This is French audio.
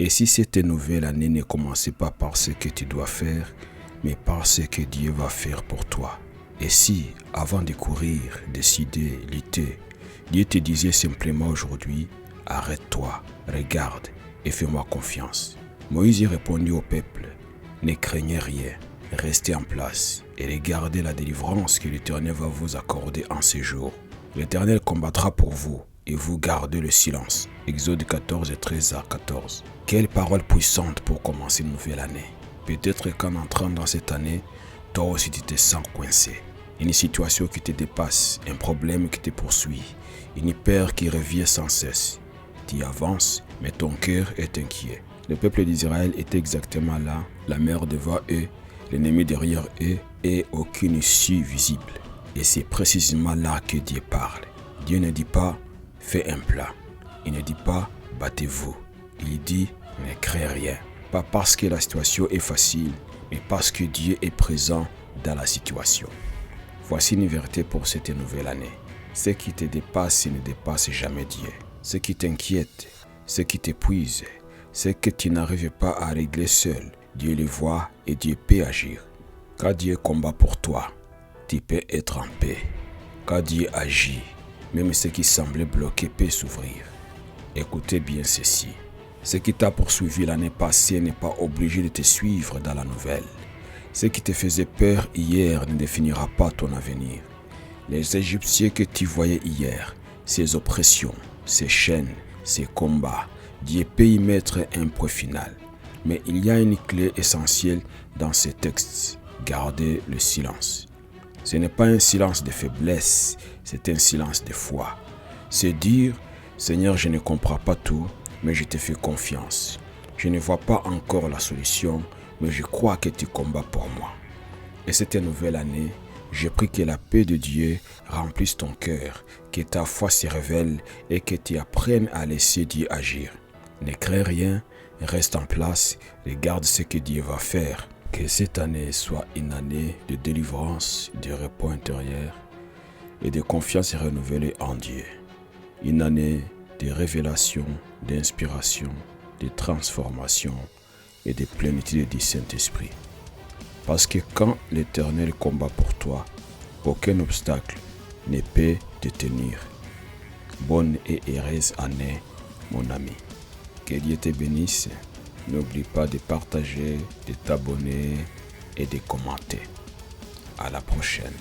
Et si cette nouvelle année ne commençait pas par ce que tu dois faire, mais par ce que Dieu va faire pour toi. Et si, avant de courir, décider, lutter, Dieu te disait simplement aujourd'hui, arrête-toi, regarde et fais-moi confiance. Moïse répondit au peuple, ne craignez rien, restez en place et regardez la délivrance que l'Éternel va vous accorder en ces jours. L'Éternel combattra pour vous et vous gardez le silence. Exode 14, 13 à 14. Quelle parole puissante pour commencer une nouvelle année. Peut-être qu'en entrant dans cette année, toi aussi tu te sens coincé. Une situation qui te dépasse, un problème qui te poursuit, une peur qui revient sans cesse. Tu avances, mais ton cœur est inquiet. Le peuple d'Israël était exactement là, la mer devant eux, l'ennemi derrière eux et aucune issue visible. Et c'est précisément là que Dieu parle. Dieu ne dit pas « fais un plat ». Il ne dit pas « battez-vous ». Il dit « ne crée rien ». Pas parce que la situation est facile, mais parce que Dieu est présent dans la situation. Voici une vérité pour cette nouvelle année. Ce qui te dépasse ne dépasse jamais Dieu. Ce qui t'inquiète, ce qui t'épuise, ce que tu n'arrives pas à régler seul, Dieu le voit et Dieu peut agir. Quand Dieu combat pour toi, tu peux être en paix. Quand Dieu agit, même ce qui semblait bloqué peut s'ouvrir. Écoutez bien ceci. Ce qui t'a poursuivi l'année passée n'est pas obligé de te suivre dans la nouvelle. Ce qui te faisait peur hier ne définira pas ton avenir. Les Égyptiens que tu voyais hier, ces oppressions, ces chaînes, ces combats, Dieu peut y mettre un point final. Mais il y a une clé essentielle dans ces textes. Gardez le silence. Ce n'est pas un silence de faiblesse, c'est un silence de foi. C'est dire, Seigneur, je ne comprends pas tout, mais je te fais confiance. Je ne vois pas encore la solution, mais je crois que tu combats pour moi. Et cette nouvelle année, je prie que la paix de Dieu remplisse ton cœur, que ta foi se révèle et que tu apprennes à laisser Dieu agir. Ne crains rien, reste en place, regarde ce que Dieu va faire. Que cette année soit une année de délivrance, de repos intérieur et de confiance renouvelée en Dieu. Une année de révélation, d'inspiration, de transformation et de plénitude du Saint-Esprit. Parce que quand l'Éternel combat pour toi, aucun obstacle ne peut te tenir. Bonne et heureuse année, mon ami. Que Dieu te bénisse. N'oublie pas de partager, de t'abonner et de commenter. À la prochaine.